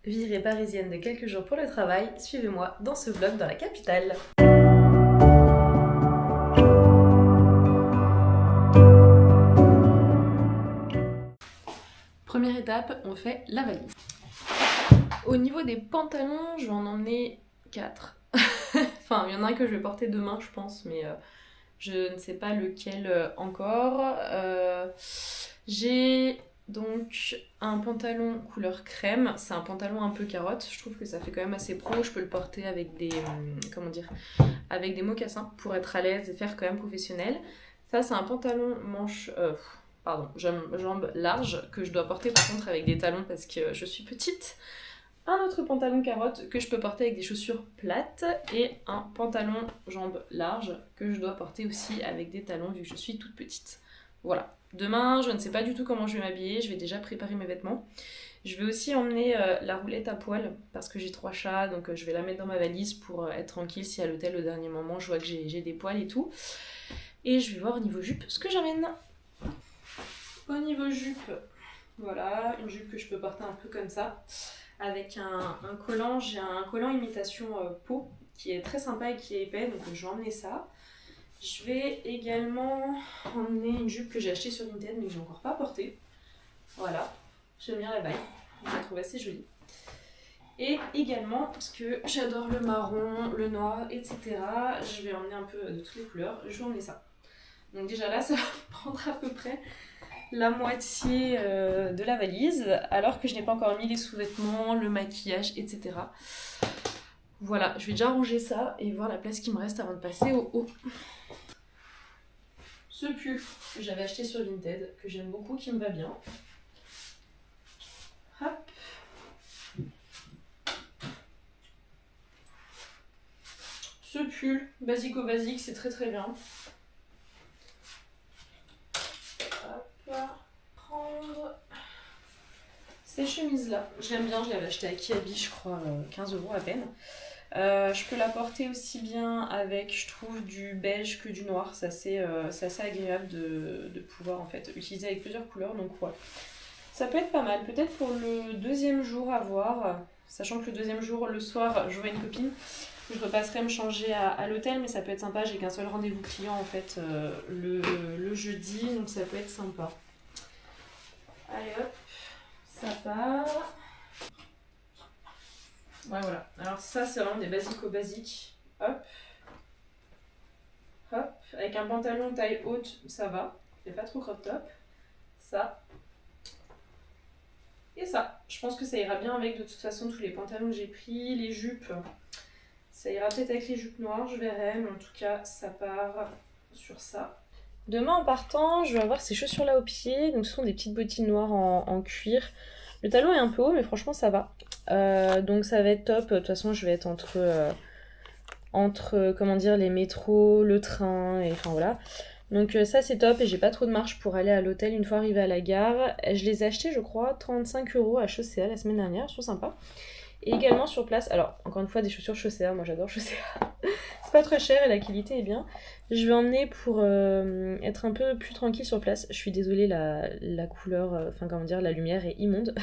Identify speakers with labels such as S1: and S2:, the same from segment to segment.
S1: virée parisienne de quelques jours pour le travail, suivez-moi dans ce vlog dans la capitale. Première étape, on fait la valise. Au niveau des pantalons, je vais en emmener 4. Enfin, il y en a un que je vais porter demain, je pense, mais je ne sais pas lequel encore. J'ai donc un pantalon couleur crème. C'est un pantalon un peu carotte. Je trouve que ça fait quand même assez pro. Je peux le porter avec des, avec des mocassins pour être à l'aise et faire quand même professionnel. Ça, c'est un pantalon jambes larges que je dois porter par contre avec des talons parce que je suis petite. Un autre pantalon carotte que je peux porter avec des chaussures plates et un pantalon jambes larges que je dois porter aussi avec des talons vu que je suis toute petite. Voilà. Demain, je ne sais pas du tout comment je vais m'habiller, je vais déjà préparer mes vêtements. Je vais aussi emmener la roulette à poil parce que j'ai 3 chats, donc je vais la mettre dans ma valise pour être tranquille si à l'hôtel au dernier moment je vois que j'ai des poils et tout. Et je vais voir au niveau jupe ce que j'amène. Au niveau jupe, voilà, une jupe que je peux porter un peu comme ça. Avec un collant, j'ai un collant imitation peau qui est très sympa et qui est épais, donc je vais emmener ça. Je vais également emmener une jupe que j'ai achetée sur Vinted mais que j'ai encore pas portée. Voilà, j'aime bien la bague, je la trouve assez jolie. Et également, parce que j'adore le marron, le noir, etc., je vais emmener un peu de toutes les couleurs, je vais emmener ça. Donc déjà là, ça va prendre à peu près la moitié de la valise, alors que je n'ai pas encore mis les sous-vêtements, le maquillage, etc. Voilà, je vais déjà ranger ça et voir la place qui me reste avant de passer au haut. Ce pull que j'avais acheté sur Vinted, que j'aime beaucoup, qui me va bien. Hop. Ce pull, basico-basique, c'est très très bien. Hop. Prendre ces chemises-là. J'aime bien, je l'avais acheté à Kiabi, je crois, 15 € à peine. Je peux la porter aussi bien avec, je trouve, du beige que du noir. C'est assez agréable de pouvoir en fait utiliser avec plusieurs couleurs. Donc ouais, ça peut être pas mal. Peut-être pour le deuxième jour à voir. Sachant que le deuxième jour, le soir, je vois une copine. Je repasserai me changer à l'hôtel, mais ça peut être sympa. J'ai qu'un seul rendez-vous client en fait le jeudi, donc ça peut être sympa. Allez hop, ça part. Ouais, voilà. Alors ça, c'est vraiment des basico-basiques. Hop. Hop. Avec un pantalon taille haute, ça va. Il fait pas trop crop top. Ça. Et ça. Je pense que ça ira bien avec de toute façon tous les pantalons que j'ai pris. Les jupes. Ça ira peut-être avec les jupes noires, je verrai. Mais en tout cas, ça part sur ça. Demain en partant, je vais avoir ces chaussures-là au pied. Donc ce sont des petites bottines noires en cuir. Le talon est un peu haut, mais franchement, ça va. Donc ça va être top. De toute façon, je vais être entre comment dire, les métros, le train, et enfin voilà. Donc ça c'est top et j'ai pas trop de marche pour aller à l'hôtel une fois arrivée à la gare. Je les ai achetés je crois 35 € à Chaussea la semaine dernière, ils sont sympas. Et également sur place, alors encore une fois des chaussures Chaussea, moi j'adore Chaussea. C'est pas très cher et la qualité est bien. Je vais emmener pour être un peu plus tranquille sur place. Je suis désolée, la couleur, enfin comment dire, la lumière est immonde.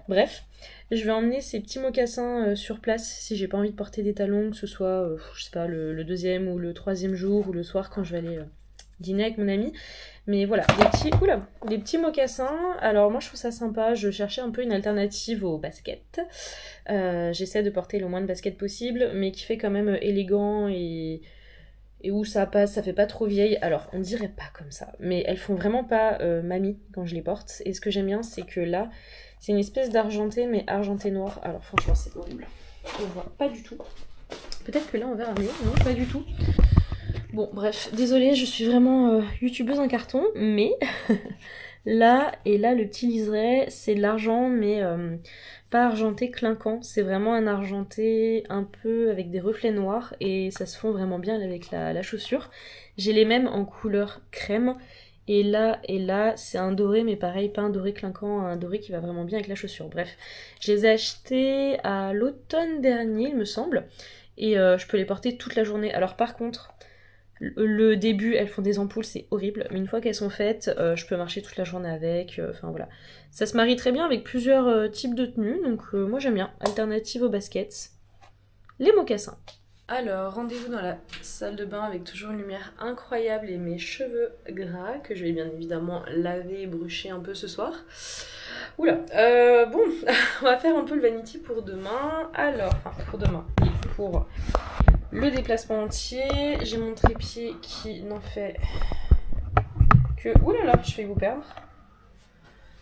S1: Bref, je vais emmener ces petits mocassins sur place si j'ai pas envie de porter des talons, que ce soit, je sais pas, le deuxième ou le troisième jour ou le soir quand je vais aller dîner avec mon ami. Mais voilà, des petits mocassins. Alors moi je trouve ça sympa, je cherchais un peu une alternative aux baskets. J'essaie de porter le moins de baskets possible, mais qui fait quand même élégant et où ça passe, ça fait pas trop vieille. Alors on dirait pas comme ça, mais elles font vraiment pas mamie quand je les porte. Et ce que j'aime bien, c'est que là, c'est une espèce d'argenté, mais argenté noir. Alors franchement, c'est horrible. On voit pas du tout. Peut-être que là, on verra mieux. Non, pas du tout. Bon, bref, désolée, je suis vraiment youtubeuse en carton, mais là, le petit liseré, c'est de l'argent, mais pas argenté clinquant. C'est vraiment un argenté un peu avec des reflets noirs, et ça se fond vraiment bien avec la chaussure. J'ai les mêmes en couleur crème, et là, c'est un doré, mais pareil, pas un doré clinquant, un doré qui va vraiment bien avec la chaussure. Bref, je les ai achetés à l'automne dernier, il me semble, et je peux les porter toute la journée. Alors par contre, Le début, elles font des ampoules, c'est horrible, mais une fois qu'elles sont faites, je peux marcher toute la journée avec, enfin voilà. Ça se marie très bien avec plusieurs types de tenues, donc moi j'aime bien. Alternative aux baskets, les mocassins. Alors, rendez-vous dans la salle de bain avec toujours une lumière incroyable et mes cheveux gras, que je vais bien évidemment laver et brusher un peu ce soir. Oula, bon, on va faire un peu le vanity pour demain. Alors, enfin pour demain et pour le déplacement entier, j'ai mon trépied qui n'en fait que... Oulala, je vais vous perdre.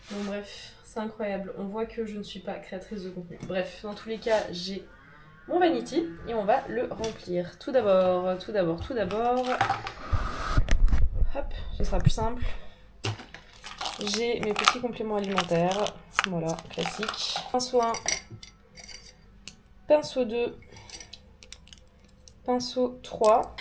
S1: Bon bref, c'est incroyable. On voit que je ne suis pas créatrice de contenu. Bref, dans tous les cas, j'ai mon vanity et on va le remplir. Tout d'abord, hop, ce sera plus simple. J'ai mes petits compléments alimentaires. Voilà, classique. Pinceau 1, pinceau 2, pinceau 3,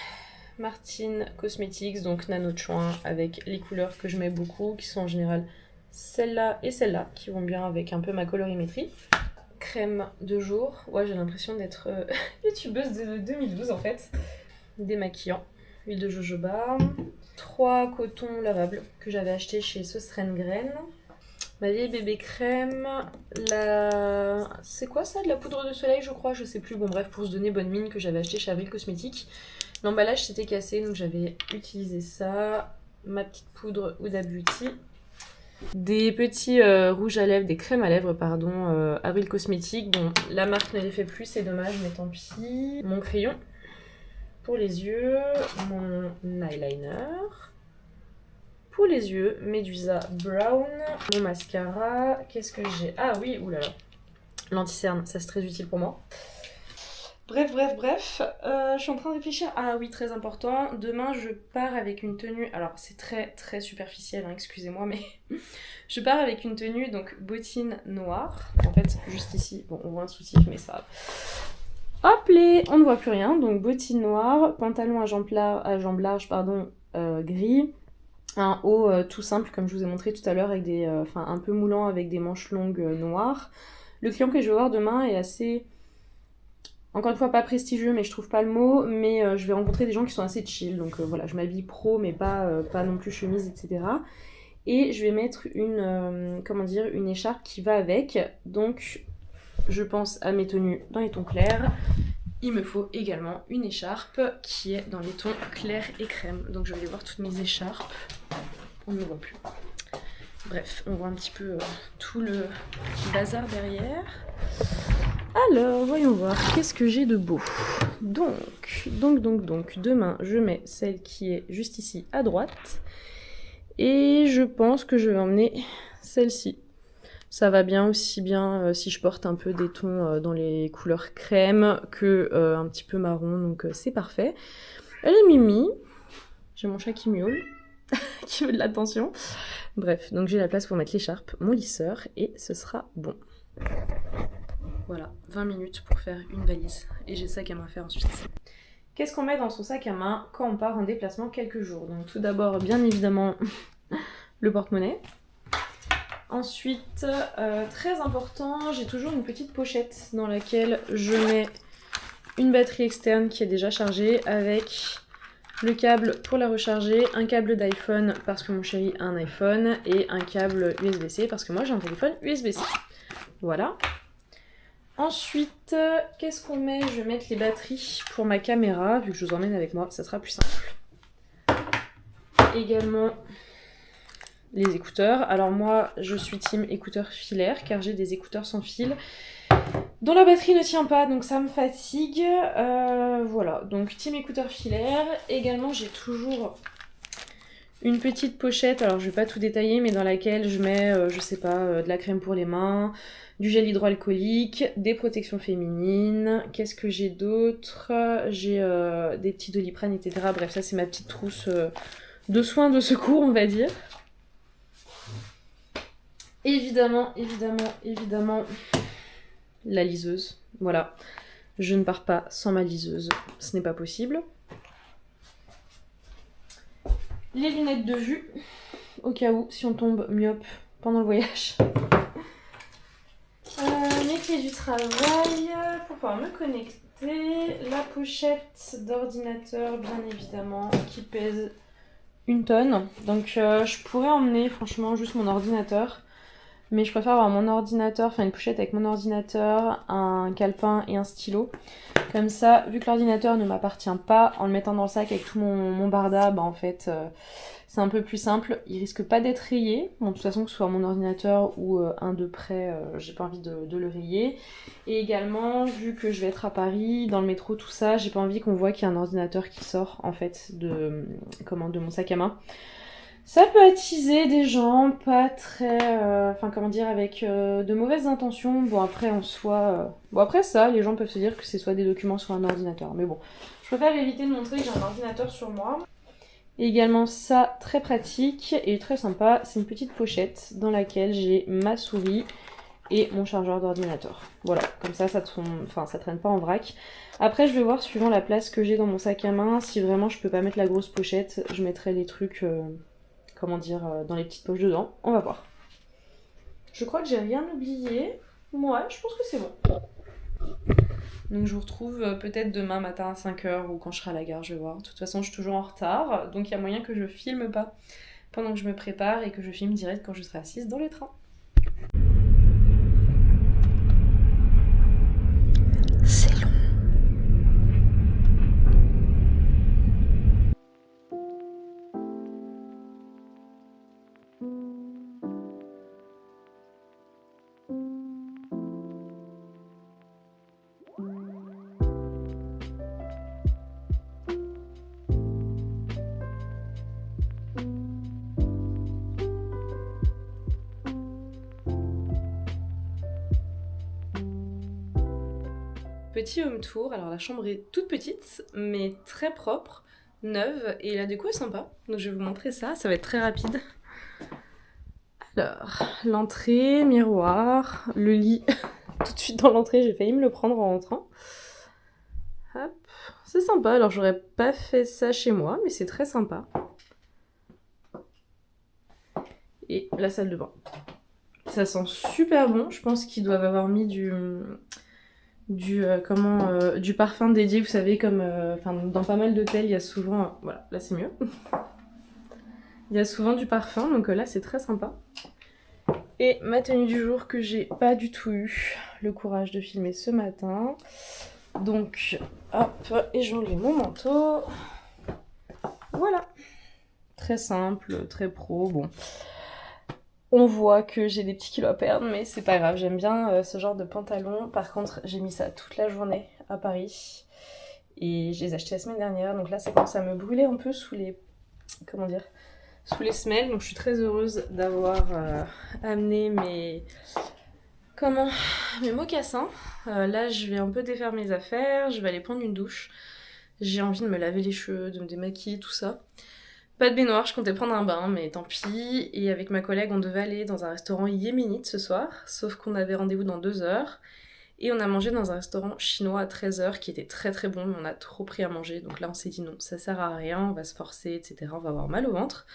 S1: Martine Cosmetics, donc Nano Chouin, avec les couleurs que je mets beaucoup, qui sont en général celle-là et celle-là, qui vont bien avec un peu ma colorimétrie. Crème de jour, ouais j'ai l'impression d'être youtubeuse de 2012 en fait. Démaquillant, huile de jojoba, 3 cotons lavables que j'avais acheté chez Sostren-Grain. Ma vieille bébé crème, c'est quoi ça? De la poudre de soleil je crois, je sais plus. Bon bref, pour se donner bonne mine, que j'avais acheté chez Avril Cosmétiques. L'emballage s'était cassé donc j'avais utilisé ça. Ma petite poudre Huda Beauty. Des petits rouges à lèvres, des crèmes à lèvres pardon, Avril Cosmétiques. Bon, la marque ne les fait plus, c'est dommage mais tant pis. Mon crayon pour les yeux, mon eyeliner. Pour les yeux, Medusa Brown, mon mascara, qu'est-ce que j'ai? Ah oui, oulala, l'anti-cerne, ça c'est très utile pour moi. Bref, je suis en train de réfléchir. Ah oui, très important, demain je pars avec une tenue, alors c'est très superficiel, hein, excusez-moi, mais je pars avec une tenue, donc bottines noires, en fait juste ici, bon on voit un soutif mais ça... Hop les, on ne voit plus rien, donc bottines noires, pantalon à jambes larges, gris, un haut tout simple comme je vous ai montré tout à l'heure avec des, un peu moulant avec des manches longues noires. Le client que je vais voir demain est assez, encore une fois pas prestigieux mais je trouve pas le mot, mais je vais rencontrer des gens qui sont assez chill, donc voilà, je m'habille pro mais pas non plus chemise etc. Et je vais mettre une écharpe qui va avec, donc je pense à mes tenues dans les tons clairs. Il me faut également une écharpe qui est dans les tons clairs et crème. Donc je vais aller voir toutes mes écharpes. On ne me voit plus. Bref, on voit un petit peu tout le bazar derrière. Alors, voyons voir, qu'est-ce que j'ai de beau? Donc, demain, je mets celle qui est juste ici à droite. Et je pense que je vais emmener celle-ci. Ça va bien aussi bien si je porte un peu des tons dans les couleurs crème que un petit peu marron, donc c'est parfait. Elle est mimi. J'ai mon chat qui miaule, qui veut de l'attention. Bref, donc j'ai la place pour mettre l'écharpe, mon lisseur, et ce sera bon. Voilà, 20 minutes pour faire une valise. Et j'ai le sac à main à faire ensuite. Qu'est-ce qu'on met dans son sac à main quand on part en déplacement quelques jours? Donc tout d'abord, bien évidemment, le porte-monnaie. Ensuite, très important, j'ai toujours une petite pochette dans laquelle je mets une batterie externe qui est déjà chargée avec le câble pour la recharger, un câble d'iPhone parce que mon chéri a un iPhone et un câble USB-C parce que moi j'ai un téléphone USB-C. Voilà. Ensuite, qu'est-ce qu'on met? Je vais mettre les batteries pour ma caméra, vu que je vous emmène avec moi, ça sera plus simple. Également... les écouteurs. Alors moi, je suis team écouteurs filaires car j'ai des écouteurs sans fil dont la batterie ne tient pas, donc ça me fatigue. Voilà, donc team écouteurs filaires. Également, j'ai toujours une petite pochette, alors je vais pas tout détailler, mais dans laquelle je mets, je sais pas, de la crème pour les mains, du gel hydroalcoolique, des protections féminines. Qu'est-ce que j'ai d'autre? J'ai des petits Doliprane, etc. Bref, ça c'est ma petite trousse de soins de secours, on va dire. Évidemment, la liseuse. Voilà, je ne pars pas sans ma liseuse, ce n'est pas possible. Les lunettes de vue, au cas où, si on tombe myope pendant le voyage. Mes clés du travail pour pouvoir me connecter. La pochette d'ordinateur, bien évidemment, qui pèse 1 tonne. Donc je pourrais emmener franchement juste mon ordinateur. Mais je préfère avoir mon ordinateur, enfin une pochette avec mon ordinateur, un calepin et un stylo. Comme ça, vu que l'ordinateur ne m'appartient pas, en le mettant dans le sac avec tout mon barda, bah en fait, c'est un peu plus simple. Il risque pas d'être rayé. Bon, de toute façon, que ce soit mon ordinateur ou un de près, j'ai pas envie de le rayer. Et également, vu que je vais être à Paris, dans le métro, tout ça, j'ai pas envie qu'on voit qu'il y a un ordinateur qui sort, en fait, de mon sac à main. Ça peut attiser des gens pas très, avec de mauvaises intentions. Bon après en soi, bon après ça, les gens peuvent se dire que c'est soit des documents sur un ordinateur. Mais bon, je préfère éviter de montrer que j'ai un ordinateur sur moi. Et également ça, très pratique et très sympa, c'est une petite pochette dans laquelle j'ai ma souris et mon chargeur d'ordinateur. Voilà, comme ça traîne pas en vrac. Après je vais voir suivant la place que j'ai dans mon sac à main, si vraiment je peux pas mettre la grosse pochette, je mettrai les trucs... dans les petites poches dedans. On va voir. Je crois que j'ai rien oublié. Ouais, je pense que c'est bon. Donc je vous retrouve peut-être demain matin à 5h ou quand je serai à la gare, je vais voir. De toute façon, je suis toujours en retard, donc il y a moyen que je filme pas pendant que je me prépare et que je filme direct quand je serai assise dans le train. C'est long. Petit home tour, alors la chambre est toute petite, mais très propre, neuve, et la déco est sympa. Donc je vais vous montrer ça, ça va être très rapide. Alors, l'entrée, miroir, le lit, tout de suite dans l'entrée, j'ai failli me le prendre en rentrant. Hop, c'est sympa, alors j'aurais pas fait ça chez moi, mais c'est très sympa. Et la salle de bain. Ça sent super bon, je pense qu'ils doivent avoir mis du parfum dédié, vous savez, comme dans pas mal d'hôtels, il y a souvent... voilà, là c'est mieux. Il y a souvent du parfum, donc là c'est très sympa. Et ma tenue du jour que j'ai pas du tout eu le courage de filmer ce matin. Donc, hop, et j'enlève mon manteau. Voilà. Très simple, très pro, bon. On voit que j'ai des petits kilos à perdre, mais c'est pas grave, j'aime bien ce genre de pantalon. Par contre, j'ai mis ça toute la journée à Paris. Et je les ai achetés la semaine dernière, donc là ça commence à me brûler un peu sous les... sous les semelles. Donc je suis très heureuse d'avoir amené mes mocassins. Là je vais un peu défaire mes affaires, je vais aller prendre une douche. J'ai envie de me laver les cheveux, de me démaquiller, tout ça. Pas de baignoire, je comptais prendre un bain, mais tant pis. Et avec ma collègue, on devait aller dans un restaurant yéménite ce soir, sauf qu'on avait rendez-vous dans 2 heures. Et on a mangé dans un restaurant chinois à 13h qui était très très bon, mais on a trop pris à manger. Donc là on s'est dit non, ça sert à rien, on va se forcer, etc. On va avoir mal au ventre.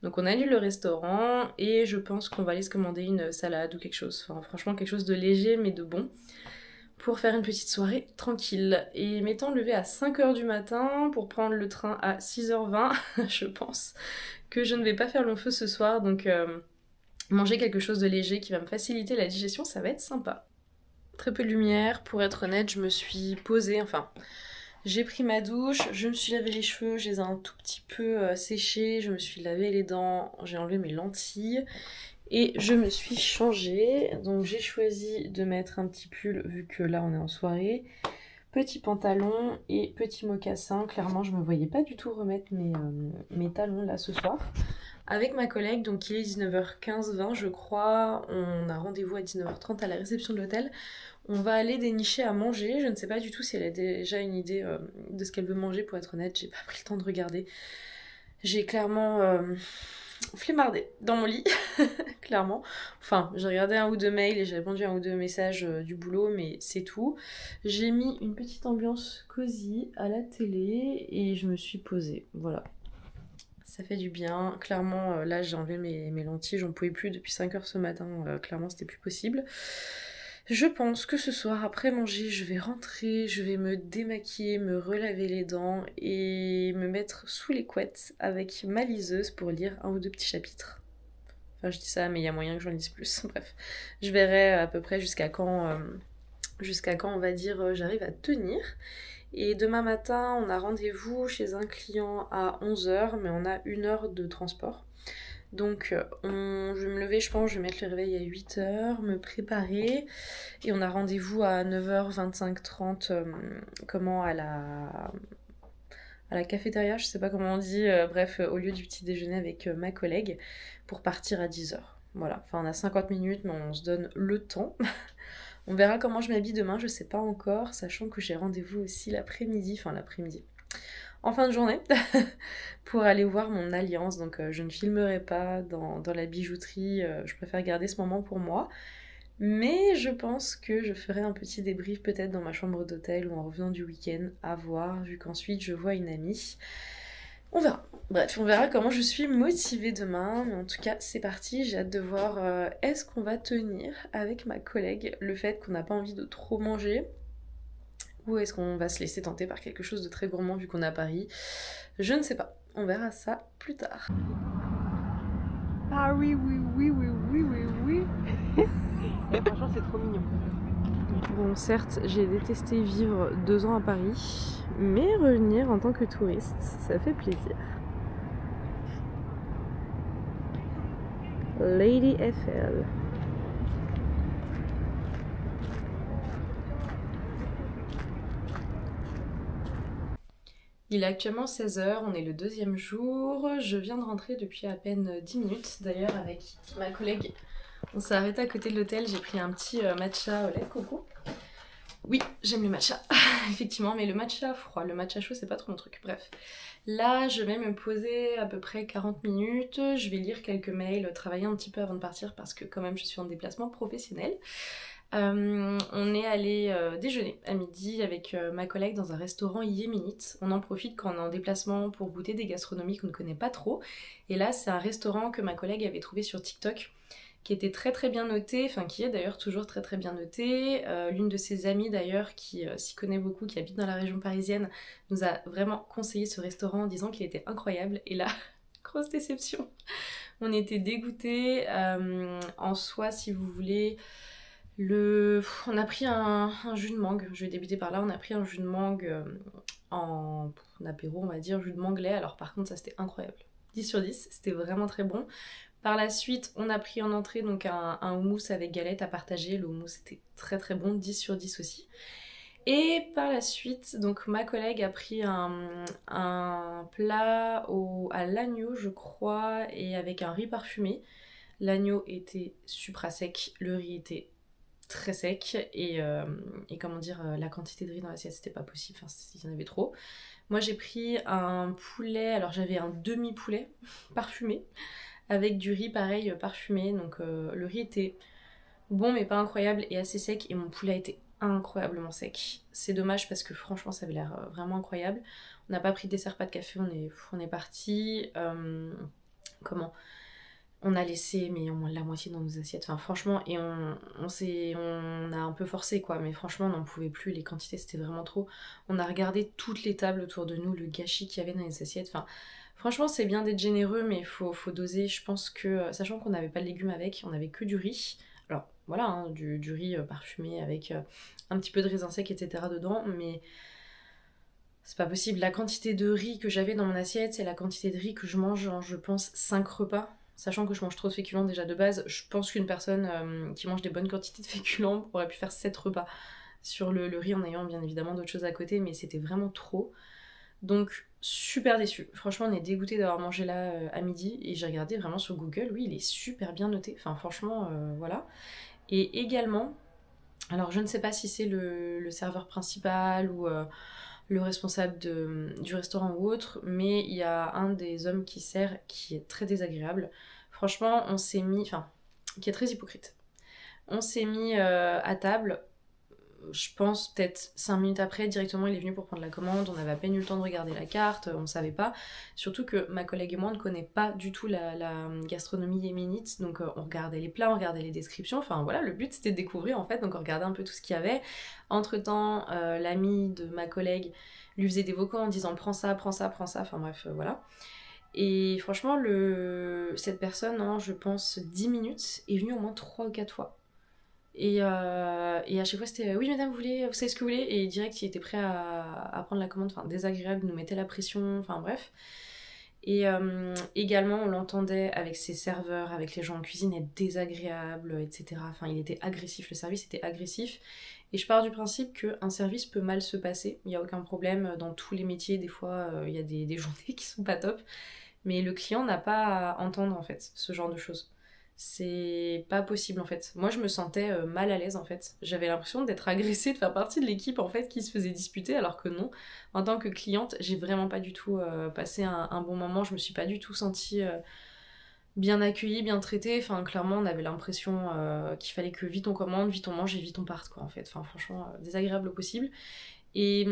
S1: Donc on annule le restaurant et je pense qu'on va aller se commander une salade ou quelque chose. Enfin franchement quelque chose de léger mais de bon. Pour faire une petite soirée tranquille. Et m'étant levée à 5h du matin pour prendre le train à 6h20, je pense que je ne vais pas faire long feu ce soir. Donc manger quelque chose de léger qui va me faciliter la digestion, ça va être sympa. Très peu de lumière, pour être honnête, je me suis posée, j'ai pris ma douche, je me suis lavé les cheveux, je les ai un tout petit peu séchés, je me suis lavé les dents, j'ai enlevé mes lentilles et je me suis changée. Donc j'ai choisi de mettre un petit pull vu que là on est en soirée, petit pantalon et petit mocassin. Clairement je me voyais pas du tout remettre mes talons là ce soir. Avec ma collègue, donc il est 19h15-20 je crois, on a rendez-vous à 19h30 à la réception de l'hôtel. On va aller dénicher à manger, je ne sais pas du tout si elle a déjà une idée de ce qu'elle veut manger, pour être honnête, j'ai pas pris le temps de regarder. J'ai clairement flemmardé dans mon lit, clairement. Enfin, j'ai regardé 1 ou 2 mails et j'ai répondu à 1 ou 2 messages du boulot, mais c'est tout. J'ai mis une petite ambiance cosy à la télé et je me suis posée, voilà. Ça fait du bien. Clairement, là, j'ai enlevé mes lentilles. J'en pouvais plus depuis 5h ce matin. Clairement, c'était plus possible. Je pense que ce soir, après manger, je vais rentrer, je vais me démaquiller, me relaver les dents et me mettre sous les couettes avec ma liseuse pour lire un ou deux petits chapitres. Enfin, je dis ça, mais il y a moyen que j'en lise plus. Bref, je verrai à peu près jusqu'à quand on va dire j'arrive à tenir. Et demain matin, on a rendez-vous chez un client à 11h, mais on a 1 heure de transport. Donc je vais me lever, je pense, je vais mettre le réveil à 8h, me préparer. Et on a rendez-vous à 9h25, 30, comment, à la cafétéria, je sais pas comment on dit, bref, au lieu du petit déjeuner avec ma collègue, pour partir à 10h. Voilà, enfin on a 50 minutes, mais on se donne le temps. On verra comment je m'habille demain, je sais pas encore, sachant que j'ai rendez-vous aussi l'après-midi, en fin de journée, pour aller voir mon alliance. Donc je ne filmerai pas dans la bijouterie, je préfère garder ce moment pour moi. Mais je pense que je ferai un petit débrief peut-être dans ma chambre d'hôtel ou en revenant du week-end, à voir, vu qu'ensuite je vois une amie. On verra. Bref, on verra comment je suis motivée demain. Mais en tout cas, c'est parti. J'ai hâte de voir est-ce qu'on va tenir avec ma collègue le fait qu'on n'a pas envie de trop manger. Ou est-ce qu'on va se laisser tenter par quelque chose de très gourmand vu qu'on est à Paris. Je ne sais pas. On verra ça plus tard.
S2: Ah oui, oui, oui, oui, oui, oui, oui. Et franchement, c'est trop mignon.
S1: Bon, certes, j'ai détesté vivre 2 ans à Paris, mais revenir en tant que touriste, ça fait plaisir. Lady Eiffel. Il est actuellement 16h, on est le 2e jour. Je viens de rentrer depuis à peine 10 minutes. D'ailleurs, avec ma collègue, on s'est arrêté à côté de l'hôtel. J'ai pris un petit matcha au lait de coco. Oui, j'aime le matcha, effectivement, mais le matcha froid, le matcha chaud, c'est pas trop mon truc. Bref, là, je vais me poser à peu près 40 minutes. Je vais lire quelques mails, travailler un petit peu avant de partir parce que, quand même, je suis en déplacement professionnel. On est allé déjeuner à midi avec ma collègue dans un restaurant yéménite. On en profite quand on est en déplacement pour goûter des gastronomies qu'on ne connaît pas trop. Et là, c'est un restaurant que ma collègue avait trouvé sur TikTok, qui était très très bien noté, enfin qui est d'ailleurs toujours très très bien noté. L'une de ses amies d'ailleurs, qui s'y connaît beaucoup, qui habite dans la région parisienne, nous a vraiment conseillé ce restaurant en disant qu'il était incroyable. Et là, grosse déception. On était dégoûtés. En soi, si vous voulez... On a pris un jus de mangue, je vais débuter par là, on a pris un jus de mangue en apéro, on va dire, jus de mangue lait, alors par contre ça c'était incroyable. 10 sur 10, c'était vraiment très bon. Par la suite, on a pris en entrée donc un houmous avec galette à partager, le houmous était très très bon, 10 sur 10 aussi. Et par la suite, donc ma collègue a pris un plat à l'agneau je crois, et avec un riz parfumé. L'agneau était supra sec, le riz était très sec et comment dire, la quantité de riz dans l'assiette c'était pas possible, enfin il y en avait trop. Moi j'ai pris un poulet, alors j'avais un demi-poulet parfumé avec du riz pareil parfumé, donc le riz était bon mais pas incroyable et assez sec et mon poulet était incroyablement sec. C'est dommage parce que franchement ça avait l'air vraiment incroyable. On n'a pas pris de dessert, pas de café, on est parti. Comment on a laissé mais au moins la moitié dans nos assiettes, enfin franchement, et on a un peu forcé quoi, mais franchement on n'en pouvait plus, les quantités c'était vraiment trop. On a regardé toutes les tables autour de nous, le gâchis qu'il y avait dans les assiettes, enfin franchement c'est bien d'être généreux mais faut doser. Je pense que, sachant qu'on n'avait pas de légumes avec, on avait que du riz, alors voilà, hein, du riz parfumé avec un petit peu de raisin sec etc dedans, mais c'est pas possible. La quantité de riz que j'avais dans mon assiette, c'est la quantité de riz que je mange en, je pense, 5 repas. Sachant que je mange trop de féculents déjà de base, je pense qu'une personne qui mange des bonnes quantités de féculents aurait pu faire 7 repas sur le riz en ayant bien évidemment d'autres choses à côté, mais c'était vraiment trop. Donc super déçue. Franchement, on est dégoûté d'avoir mangé là à midi et j'ai regardé vraiment sur Google, oui, il est super bien noté. Enfin franchement, voilà. Et également, alors je ne sais pas si c'est le serveur principal ou le responsable du restaurant ou autre, mais il y a un des hommes qui sert qui est très désagréable. Franchement, on s'est mis... Enfin, qui est très hypocrite. On s'est mis à table, je pense peut-être 5 minutes après, directement il est venu pour prendre la commande, on avait à peine eu le temps de regarder la carte, on ne savait pas. Surtout que ma collègue et moi on ne connaît pas du tout la gastronomie yéménite, donc on regardait les plats, on regardait les descriptions, enfin voilà, le but c'était de découvrir en fait, donc on regardait un peu tout ce qu'il y avait. Entre-temps, l'ami de ma collègue lui faisait des vocaux en disant prends ça, prends ça, prends ça, enfin bref, voilà. Et franchement, cette personne, en je pense 10 minutes, est venue au moins 3 ou 4 fois. Et à chaque fois c'était oui madame vous savez ce que vous voulez, et direct il était prêt à prendre la commande, enfin désagréable, il nous mettait la pression, enfin bref. Et également on l'entendait avec ses serveurs, avec les gens en cuisine, être désagréable, etc. Enfin il était agressif, le service était agressif. Et je pars du principe qu'un service peut mal se passer, il n'y a aucun problème, dans tous les métiers des fois il y a des journées qui sont pas top, mais le client n'a pas à entendre en fait ce genre de choses. C'est pas possible en fait. Moi je me sentais mal à l'aise en fait. J'avais l'impression d'être agressée, de faire partie de l'équipe en fait qui se faisait disputer, alors que non. En tant que cliente, j'ai vraiment pas du tout passé un bon moment. Je me suis pas du tout sentie bien accueillie, bien traitée. Enfin clairement on avait l'impression qu'il fallait que vite on commande, vite on mange et vite on parte quoi en fait. Enfin franchement désagréable au possible. Et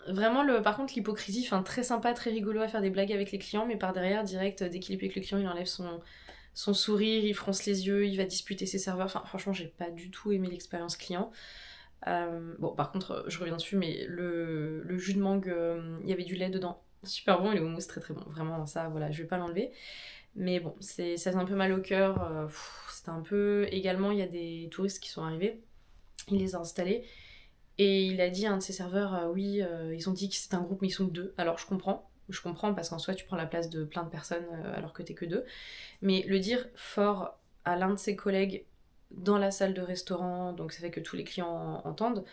S1: vraiment par contre l'hypocrisie, enfin très sympa, très rigolo à faire des blagues avec les clients, mais par derrière direct dès qu'il est plus avec le client il enlève son sourire, il fronce les yeux, il va disputer ses serveurs. Enfin, franchement, j'ai pas du tout aimé l'expérience client. Bon, par contre, je reviens dessus, mais le jus de mangue, il y avait du lait dedans. Super bon, et le houmous très très bon. Vraiment, ça, voilà, je vais pas l'enlever. Mais bon, ça fait un peu mal au cœur. C'était un peu... Également, il y a des touristes qui sont arrivés. Il les a installés. Et il a dit à un de ses serveurs, oui, ils ont dit que c'est un groupe, mais ils sont que 2. Alors, je comprends parce qu'en soi, tu prends la place de plein de personnes alors que t'es que 2. Mais le dire fort à l'un de ses collègues dans la salle de restaurant, donc ça fait que tous les clients entendent,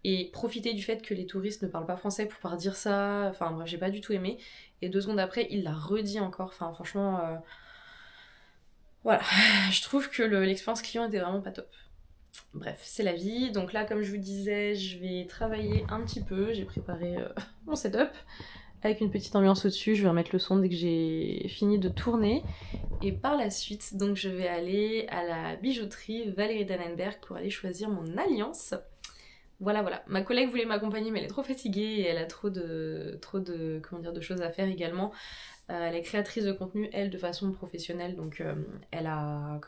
S1: et profiter du fait que les touristes ne parlent pas français pour pouvoir dire ça, enfin bref, j'ai pas du tout aimé. Et 2 secondes après, il l'a redit encore, enfin franchement, voilà, je trouve que l'expérience client était vraiment pas top. Bref, c'est la vie. Donc là, comme je vous disais, je vais travailler un petit peu, j'ai préparé mon setup avec une petite ambiance au-dessus, je vais remettre le son dès que j'ai fini de tourner. Et par la suite, donc je vais aller à la bijouterie Valérie Dannenberg pour aller choisir mon alliance. Voilà. Ma collègue voulait m'accompagner, mais elle est trop fatiguée et elle a trop de de choses à faire également. Elle est créatrice de contenu, elle, de façon professionnelle, donc elle a,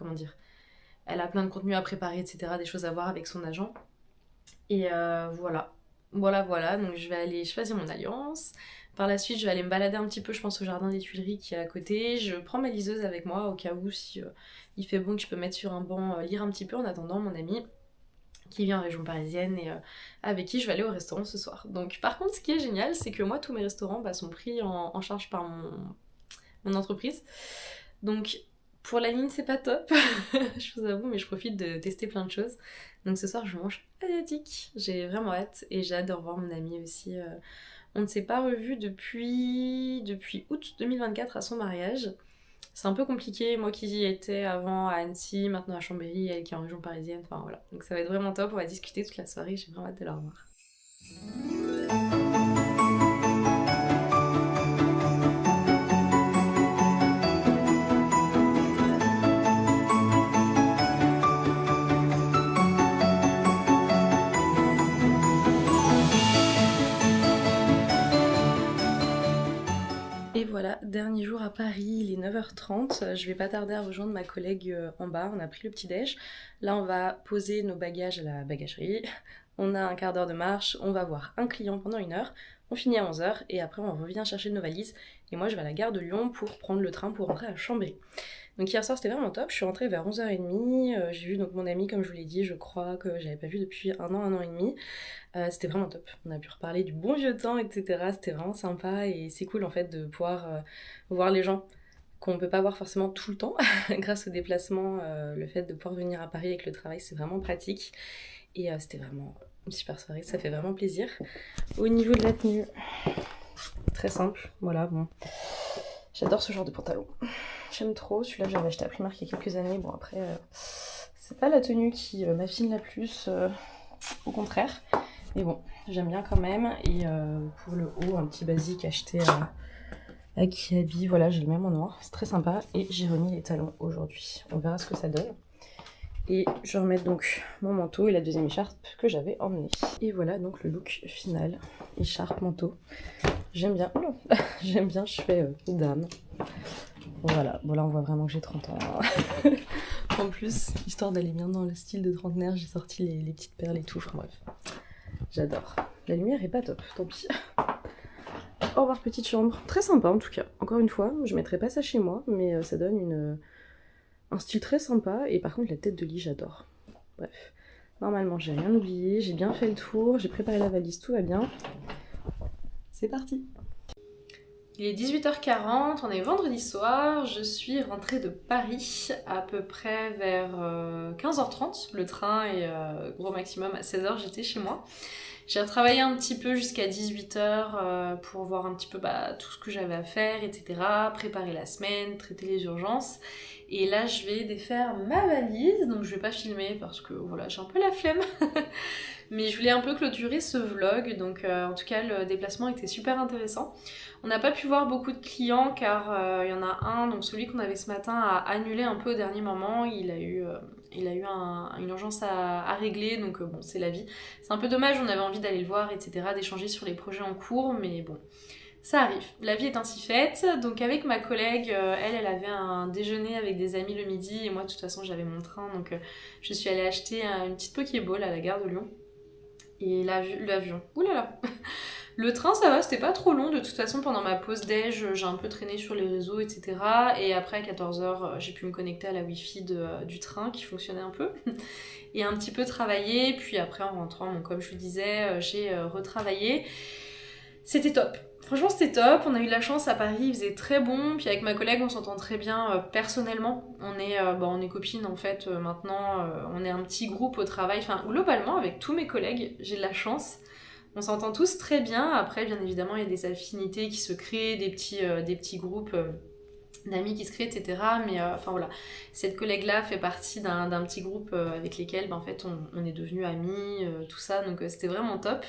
S1: elle a plein de contenus à préparer, etc., des choses à voir avec son agent. Et voilà, donc je vais aller choisir mon alliance. Par la suite, je vais aller me balader un petit peu, je pense, au jardin des Tuileries qui est à côté. Je prends ma liseuse avec moi au cas où, si il fait bon, que je peux mettre sur un banc, lire un petit peu en attendant mon ami qui vient en région parisienne et avec qui je vais aller au restaurant ce soir. Donc par contre, ce qui est génial, c'est que moi, tous mes restaurants sont pris en charge par mon entreprise. Donc pour la ligne, c'est pas top, je vous avoue, mais je profite de tester plein de choses. Donc ce soir, je mange asiatique. J'ai vraiment hâte et j'ai hâte de revoir mon ami aussi. On ne s'est pas revus depuis août 2024 à son mariage. C'est un peu compliqué, moi qui y étais avant à Annecy, maintenant à Chambéry, elle qui est en région parisienne, enfin voilà. Donc ça va être vraiment top, on va discuter toute la soirée, j'ai vraiment hâte de la revoir. Et voilà, dernier jour à Paris, il est 9h30, je vais pas tarder à rejoindre ma collègue en bas, on a pris le petit-déj. Là on va poser nos bagages à la bagagerie, on a un quart d'heure de marche, on va voir un client pendant 1 heure, on finit à 11h et après on revient chercher nos valises et moi je vais à la gare de Lyon pour prendre le train pour rentrer à Chambéry. Donc hier soir c'était vraiment top, je suis rentrée vers 11h30, j'ai vu donc mon ami comme je vous l'ai dit, je crois que j'avais pas vu depuis 1 an et demi. C'était vraiment top, on a pu reparler du bon vieux temps, etc. C'était vraiment sympa et c'est cool en fait de pouvoir voir les gens qu'on peut pas voir forcément tout le temps grâce au déplacement. Le fait de pouvoir venir à Paris avec le travail, c'est vraiment pratique et c'était vraiment une super soirée, ça fait vraiment plaisir. Au niveau de la tenue, très simple, voilà, bon, j'adore ce genre de pantalon, j'aime trop. Celui-là j'avais acheté à Primark il y a quelques années. Bon après c'est pas la tenue qui m'affine la plus, au contraire. Mais bon, j'aime bien quand même. Et pour le haut, un petit basique acheté à Kiabi. Voilà, j'ai le même en noir. C'est très sympa. Et j'ai remis les talons aujourd'hui. On verra ce que ça donne. Et je remets donc mon manteau et la deuxième écharpe que j'avais emmenée. Et voilà donc le look final. Écharpe, manteau. J'aime bien. Oula. J'aime bien, je fais dame. Voilà, bon là on voit vraiment que j'ai 30 ans. En plus, histoire d'aller bien dans le style de trentenaire, j'ai sorti les petites perles et tout. Enfin bref, j'adore. La lumière est pas top, tant pis. Au revoir petite chambre. Très sympa en tout cas. Encore une fois, je mettrai pas ça chez moi, mais ça donne un style très sympa. Et par contre la tête de lit, j'adore. Bref, normalement j'ai rien oublié, j'ai bien fait le tour, j'ai préparé la valise, tout va bien. C'est parti. Il est 18h40, on est vendredi soir, je suis rentrée de Paris à peu près vers 15h30. Le train est gros maximum à 16h, j'étais chez moi. J'ai retravaillé un petit peu jusqu'à 18h pour voir un petit peu tout ce que j'avais à faire, etc. Préparer la semaine, traiter les urgences. Et là, je vais défaire ma valise, donc je vais pas filmer parce que voilà, j'ai un peu la flemme. Mais je voulais un peu clôturer ce vlog, donc en tout cas, le déplacement était super intéressant. On n'a pas pu voir beaucoup de clients car il y en a un, donc celui qu'on avait ce matin, a annulé un peu au dernier moment. Il a eu une urgence à régler, donc bon, c'est la vie. C'est un peu dommage, on avait envie d'aller le voir, etc., d'échanger sur les projets en cours, mais bon, ça arrive. La vie est ainsi faite. Donc avec ma collègue, elle avait un déjeuner avec des amis le midi, et moi de toute façon j'avais mon train, donc je suis allée acheter une petite Pokéball à la gare de Lyon. Et l'avion, oulala. Le train, ça va, c'était pas trop long. De toute façon, pendant ma pause déj, j'ai un peu traîné sur les réseaux, etc. Et après, à 14h, j'ai pu me connecter à la Wi-Fi du train qui fonctionnait un peu. Et un petit peu travailler. Puis après, en rentrant, donc, comme je vous disais, j'ai retravaillé. C'était top. Franchement, c'était top. On a eu de la chance à Paris, il faisait très bon. Puis avec ma collègue, on s'entend très bien personnellement. On est copines en fait maintenant. On est un petit groupe au travail. Enfin, globalement, avec tous mes collègues, j'ai de la chance. On s'entend tous très bien. Après, bien évidemment, il y a des affinités qui se créent, des petits groupes d'amis qui se créent, etc. Mais enfin voilà, cette collègue-là fait partie d'un petit groupe avec lesquels en fait, on est devenus amis, tout ça. Donc c'était vraiment top.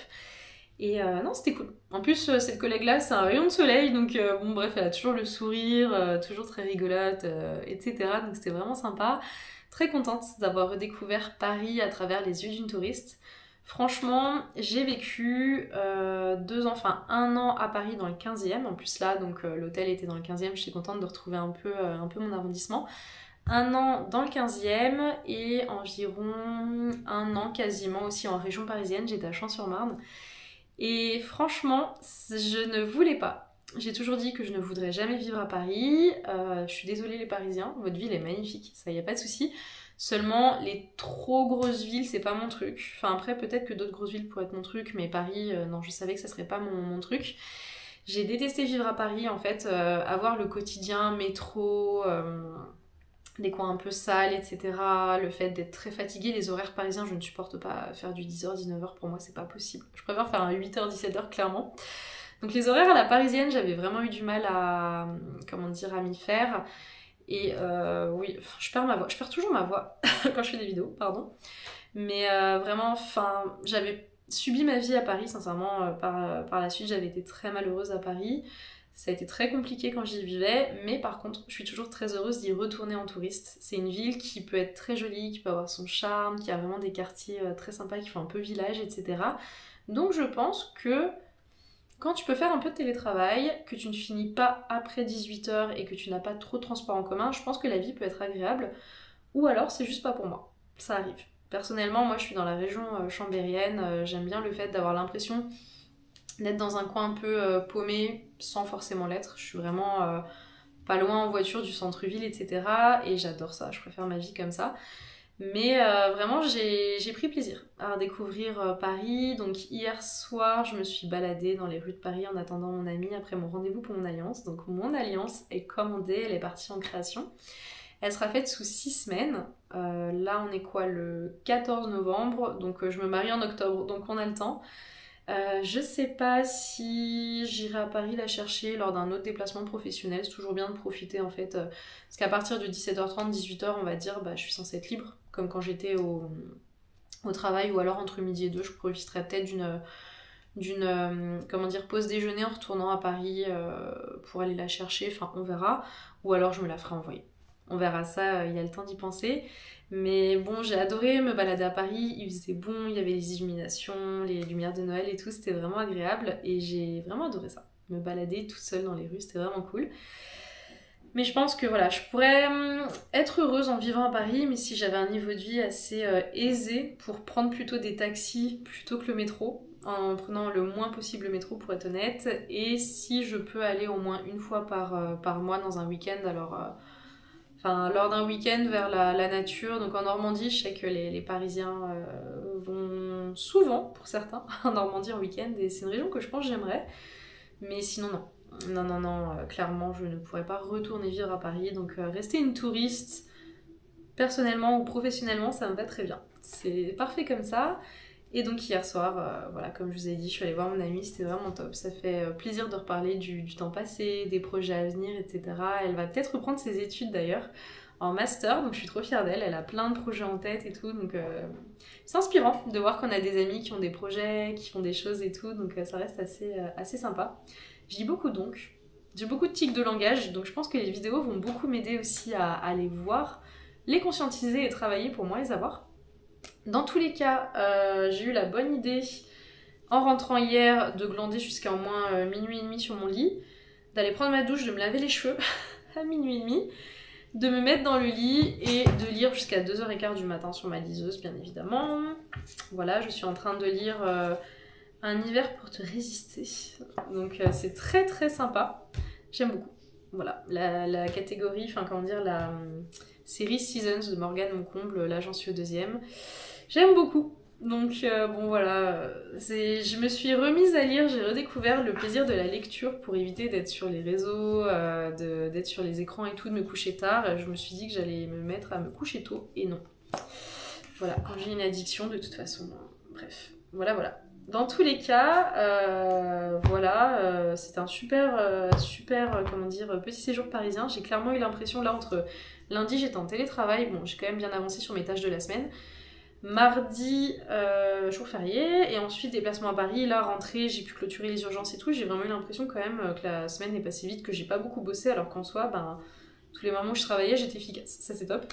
S1: Et non, c'était cool. En plus, cette collègue-là, c'est un rayon de soleil, donc bon, bref, elle a toujours le sourire, toujours très rigolote, etc. Donc c'était vraiment sympa. Très contente d'avoir redécouvert Paris à travers les yeux d'une touriste. Franchement, j'ai vécu 1 an à Paris dans le 15e. En plus là, donc l'hôtel était dans le 15e, je suis contente de retrouver un peu mon arrondissement. 1 an dans le 15e et environ 1 an quasiment aussi en région parisienne, j'étais à Champs-sur-Marne. Et franchement, je ne voulais pas. J'ai toujours dit que je ne voudrais jamais vivre à Paris. Je suis désolée les Parisiens, votre ville est magnifique, ça y a pas de souci. Seulement, les trop grosses villes, c'est pas mon truc. Enfin après, peut-être que d'autres grosses villes pourraient être mon truc, mais Paris, non, je savais que ça serait pas mon truc. J'ai détesté vivre à Paris, en fait, avoir le quotidien, métro, des coins un peu sales, etc. Le fait d'être très fatiguée, les horaires parisiens, je ne supporte pas. Faire du 10h, 19h, pour moi, c'est pas possible. Je préfère faire un 8h, 17h, clairement. Donc les horaires à la parisienne, j'avais vraiment eu du mal à m'y faire. Et oui, je perds ma voix. Je perds toujours ma voix quand je fais des vidéos, pardon. Mais vraiment, j'avais subi ma vie à Paris, sincèrement. Par la suite, j'avais été très malheureuse à Paris. Ça a été très compliqué quand j'y vivais, mais par contre, je suis toujours très heureuse d'y retourner en touriste. C'est une ville qui peut être très jolie, qui peut avoir son charme, qui a vraiment des quartiers très sympas, qui font un peu village, etc. Donc je pense que quand tu peux faire un peu de télétravail, que tu ne finis pas après 18h et que tu n'as pas trop de transport en commun, je pense que la vie peut être agréable. Ou alors, c'est juste pas pour moi. Ça arrive. Personnellement, moi je suis dans la région chambérienne, j'aime bien le fait d'avoir l'impression d'être dans un coin un peu paumé sans forcément l'être. Je suis vraiment pas loin en voiture du centre-ville, etc. Et j'adore ça, je préfère ma vie comme ça. Mais vraiment, j'ai pris plaisir à découvrir Paris. Donc hier soir, je me suis baladée dans les rues de Paris en attendant mon ami après mon rendez-vous pour mon alliance. Donc mon alliance est commandée, elle est partie en création. Elle sera faite sous 6 semaines. Là, on est quoi, le 14 novembre. Donc je me marie en octobre, donc on a le temps. Je sais pas si j'irai à Paris la chercher lors d'un autre déplacement professionnel. C'est toujours bien de profiter en fait. Parce qu'à partir de 17h30, 18h, on va dire, je suis censée être libre. Comme quand j'étais au travail ou alors entre midi et 2, je profiterais peut-être d'une pause déjeuner en retournant à Paris pour aller la chercher. Enfin, on verra. Ou alors je me la ferai envoyer. On verra ça, il y a le temps d'y penser. Mais bon, j'ai adoré me balader à Paris, il faisait bon, il y avait les illuminations, les lumières de Noël et tout, c'était vraiment agréable et j'ai vraiment adoré ça. Me balader toute seule dans les rues, c'était vraiment cool. Mais je pense que voilà, je pourrais être heureuse en vivant à Paris, mais si j'avais un niveau de vie assez aisé pour prendre plutôt des taxis plutôt que le métro, en prenant le moins possible le métro pour être honnête, et si je peux aller au moins une fois par mois dans un week-end, alors lors d'un week-end vers la nature, donc en Normandie, je sais que les Parisiens vont souvent, pour certains, en Normandie en week-end, et c'est une région que je pense que j'aimerais, mais sinon non. Non, clairement, je ne pourrais pas retourner vivre à Paris. Donc, rester une touriste, personnellement ou professionnellement, ça me va très bien. C'est parfait comme ça. Et donc, hier soir, voilà, comme je vous ai dit, je suis allée voir mon amie, c'était vraiment top. Ça fait plaisir de reparler du temps passé, des projets à venir, etc. Elle va peut-être reprendre ses études d'ailleurs en master, donc je suis trop fière d'elle. Elle a plein de projets en tête et tout, donc c'est inspirant de voir qu'on a des amis qui ont des projets, qui font des choses et tout, donc ça reste assez sympa. Je dis beaucoup donc. J'ai beaucoup de tics de langage, donc je pense que les vidéos vont beaucoup m'aider aussi à les voir, les conscientiser et travailler pour moins les avoir. Dans tous les cas, j'ai eu la bonne idée, en rentrant hier, de glander jusqu'à au moins minuit et demi sur mon lit, d'aller prendre ma douche, de me laver les cheveux à minuit et demi, de me mettre dans le lit et de lire jusqu'à 2h15 du matin sur ma liseuse, bien évidemment. Voilà, je suis en train de lire... Un hiver pour te résister. Donc c'est très très sympa. J'aime beaucoup. Voilà, la catégorie, la série Seasons de Morgane Moncomble, là j'en suis au 2e. J'aime beaucoup. Donc bon voilà, je me suis remise à lire, j'ai redécouvert le plaisir de la lecture pour éviter d'être sur les réseaux, d'être sur les écrans et tout, de me coucher tard. Je me suis dit que j'allais me mettre à me coucher tôt et non. Voilà, quand j'ai une addiction de toute façon. Bref, voilà. Dans tous les cas, c'était un super petit séjour parisien. J'ai clairement eu l'impression, là, entre lundi, j'étais en télétravail. Bon, j'ai quand même bien avancé sur mes tâches de la semaine. Mardi, jour férié. Et ensuite, déplacement à Paris. Là, rentrée, j'ai pu clôturer les urgences et tout. J'ai vraiment eu l'impression quand même que la semaine est passée vite, que j'ai pas beaucoup bossé, alors qu'en soi, tous les moments où je travaillais, j'étais efficace. Ça, c'est top.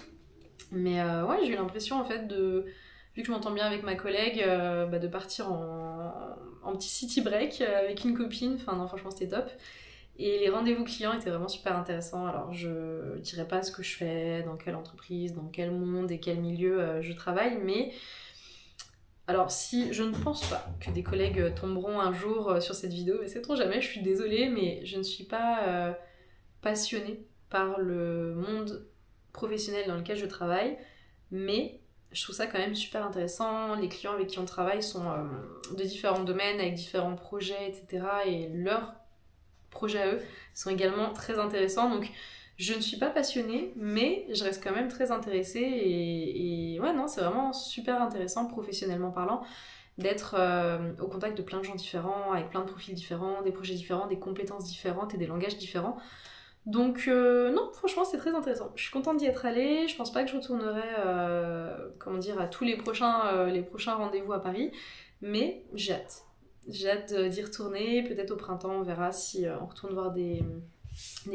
S1: Mais ouais, j'ai eu l'impression, en fait, vu que je m'entends bien avec ma collègue, de partir en petit city break avec une copine. Enfin non, franchement c'était top. Et les rendez-vous clients étaient vraiment super intéressants. Alors je dirais pas ce que je fais, dans quelle entreprise, dans quel monde et quel milieu je travaille, mais alors si je ne pense pas que des collègues tomberont un jour sur cette vidéo, mais sait-on jamais, je suis désolée, mais je ne suis pas passionnée par le monde professionnel dans lequel je travaille, mais je trouve ça quand même super intéressant. Les clients avec qui on travaille sont de différents domaines, avec différents projets, etc. Et leurs projets à eux sont également très intéressants. Donc je ne suis pas passionnée, mais je reste quand même très intéressée. Et ouais, non, c'est vraiment super intéressant, professionnellement parlant, d'être au contact de plein de gens différents, avec plein de profils différents, des projets différents, des compétences différentes et des langages différents. Donc non, franchement c'est très intéressant. Je suis contente d'y être allée, je pense pas que je retournerai à tous les prochains rendez-vous à Paris, mais j'ai hâte. J'ai hâte d'y retourner, peut-être au printemps on verra si on retourne voir des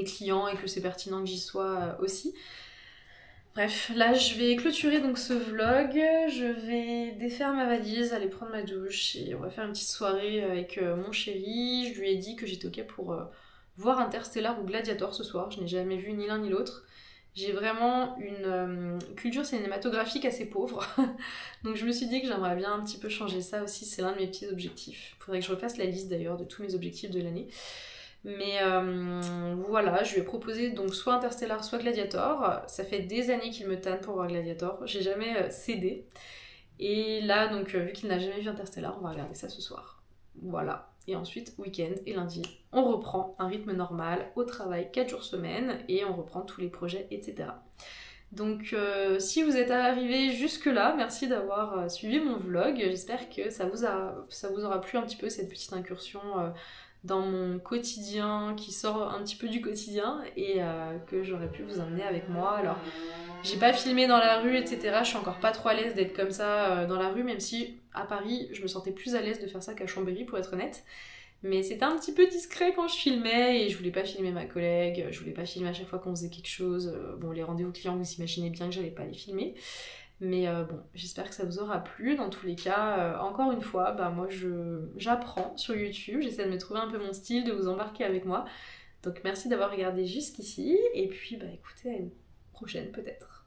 S1: clients et que c'est pertinent que j'y sois aussi. Bref, là je vais clôturer donc ce vlog, je vais défaire ma valise, aller prendre ma douche et on va faire une petite soirée avec mon chéri. Je lui ai dit que j'étais ok pour... voir Interstellar ou Gladiator ce soir, je n'ai jamais vu ni l'un ni l'autre. J'ai vraiment une culture cinématographique assez pauvre, donc je me suis dit que j'aimerais bien un petit peu changer ça aussi, c'est l'un de mes petits objectifs. Faudrait que je refasse la liste d'ailleurs de tous mes objectifs de l'année. Mais voilà, je lui ai proposé donc soit Interstellar, soit Gladiator. Ça fait des années qu'il me tanne pour voir Gladiator, j'ai jamais cédé. Et là, donc vu qu'il n'a jamais vu Interstellar, on va regarder ça ce soir. Voilà. Et ensuite, week-end et lundi, on reprend un rythme normal, au travail 4 jours semaine, et on reprend tous les projets, etc. Donc si vous êtes arrivé jusque-là, merci d'avoir suivi mon vlog. J'espère que ça vous aura plu un petit peu, cette petite incursion dans mon quotidien, qui sort un petit peu du quotidien, et que j'aurais pu vous emmener avec moi. Alors, j'ai pas filmé dans la rue, etc. Je suis encore pas trop à l'aise d'être comme ça dans la rue, même si à Paris, je me sentais plus à l'aise de faire ça qu'à Chambéry, pour être honnête. Mais c'était un petit peu discret quand je filmais et je voulais pas filmer ma collègue, je voulais pas filmer à chaque fois qu'on faisait quelque chose. Bon, les rendez-vous clients, vous imaginez bien que j'allais pas les filmer. Mais bon, j'espère que ça vous aura plu. Dans tous les cas, encore une fois, bah moi j'apprends sur YouTube, j'essaie de me trouver un peu mon style, de vous embarquer avec moi. Donc merci d'avoir regardé jusqu'ici et puis bah écoutez, à une prochaine peut-être.